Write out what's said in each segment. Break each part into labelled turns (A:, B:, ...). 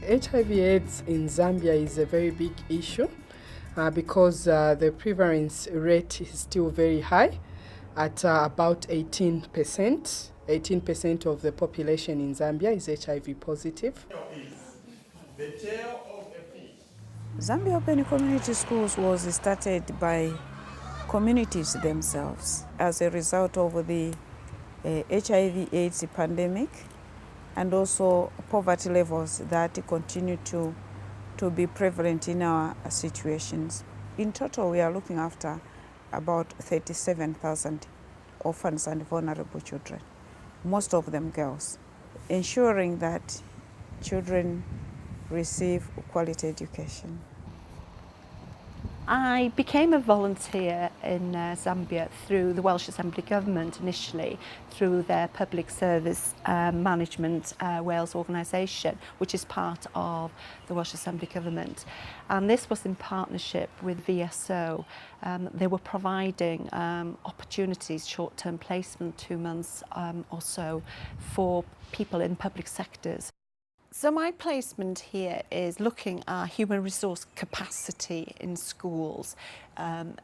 A: HIV/AIDS in Zambia is a very big issue because the prevalence rate is still very high at about 18%. 18% of the population in Zambia is HIV positive.
B: Zambia Open Community Schools was started by communities themselves as a result of the HIV/AIDS pandemic and also poverty levels that continue to be prevalent in our situations. In total, we are looking after about 37,000 orphans and vulnerable children, most of them girls, ensuring that children receive quality education.
C: I became a volunteer in Zambia through the Welsh Assembly Government initially, through their Public Service Management Wales organisation, which is part of the Welsh Assembly Government. And this was in partnership with VSO. They were providing opportunities, short-term placement, 2 months or so, for people in public sectors. So my placement here is looking at human resource capacity in schools,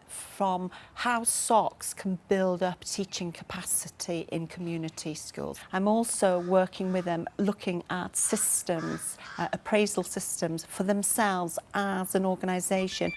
C: from how ZOCS can build up teaching capacity in community schools. I'm also working with them looking at systems, appraisal systems for themselves as an organisation.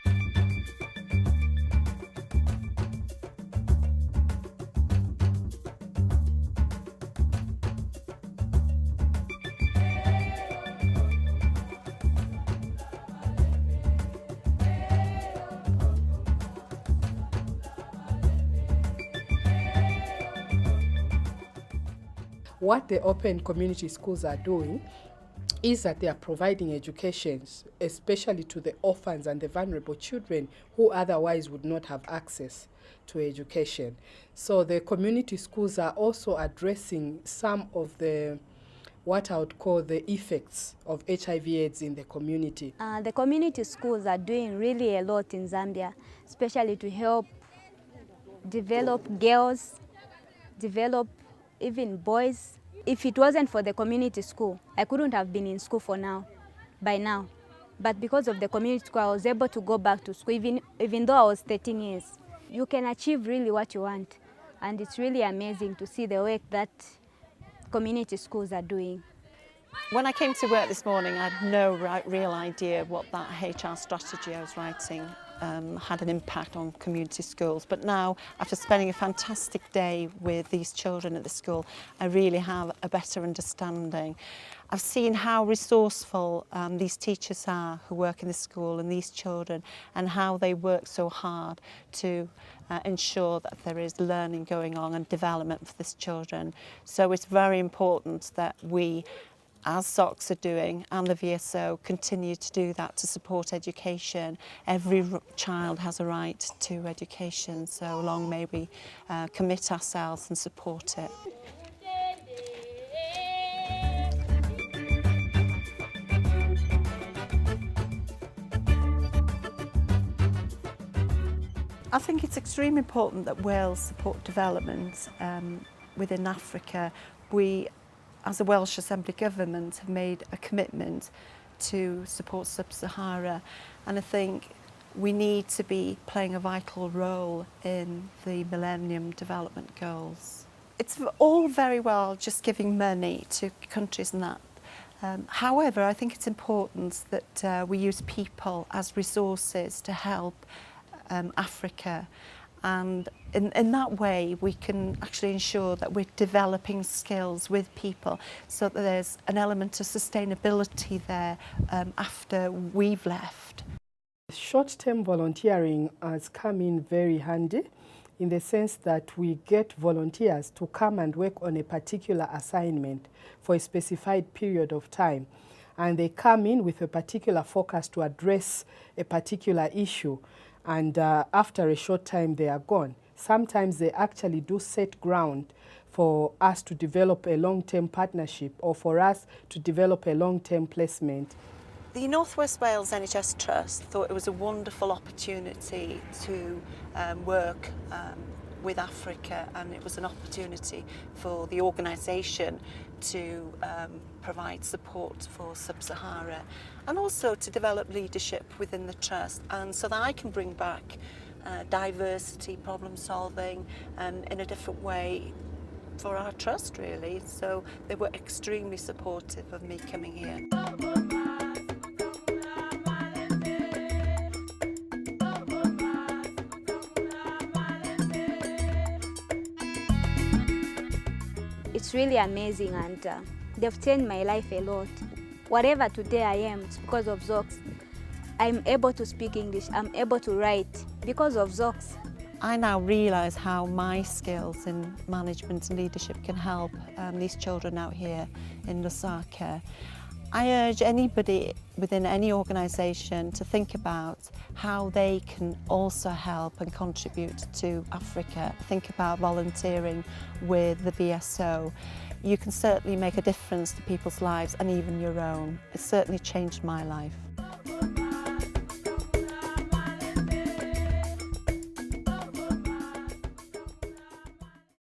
A: What the open community schools are doing is that they are providing educations, especially to the orphans and the vulnerable children who otherwise would not have access to education. So the community schools are also addressing some of the what I would call the effects of HIV/AIDS in the community.
D: The community schools are doing really a lot in Zambia, especially to help develop girls, develop even boys. If it wasn't for the community school, I couldn't have been in school by now. But because of the community school, I was able to go back to school, even though I was 13 years. You can achieve really what you want, and it's really amazing to see the work that community schools are doing.
C: When I came to work this morning, I had no real idea what that HR strategy I was writing had an impact on community schools. But now, after spending a fantastic day with these children at the school, I really have a better understanding. I've seen how resourceful these teachers are who work in the school and these children, and how they work so hard to ensure that there is learning going on and development for these children. So it's very important that we, as ZOCS are doing, and the VSO, continue to do that to support education. Every child has a right to education, so long may we commit ourselves and support it. I think it's extremely important that Wales support development within Africa. We, as a Welsh Assembly Government, have made a commitment to support Sub-Sahara, and I think we need to be playing a vital role in the Millennium Development Goals. It's all very well just giving money to countries and that. However, I think it's important that we use people as resources to help Africa. And in that way, we can actually ensure that we're developing skills with people so that there's an element of sustainability there after we've left.
A: Short-term volunteering has come in very handy in the sense that we get volunteers to come and work on a particular assignment for a specified period of time. And they come in with a particular focus to address a particular issue. And after a short time, they are gone. Sometimes they actually do set ground for us to develop a long-term partnership or for us to develop a long-term placement.
C: The North West Wales NHS Trust thought it was a wonderful opportunity to work with Africa, and it was an opportunity for the organisation to provide support for Sub-Sahara, and also to develop leadership within the Trust, and so that I can bring back diversity, problem solving in a different way for our Trust, really. So they were extremely supportive of me coming here.
D: It's really amazing, and they've changed my life a lot. Whatever today I am, it's because of ZOCS. I'm able to speak English, I'm able to write because of ZOCS.
C: I now realise how my skills in management and leadership can help these children out here in Lusaka. I urge anybody within any organisation to think about how they can also help and contribute to Africa. Think about volunteering with the VSO. You can certainly make a difference to people's lives and even your own. It's certainly changed my life.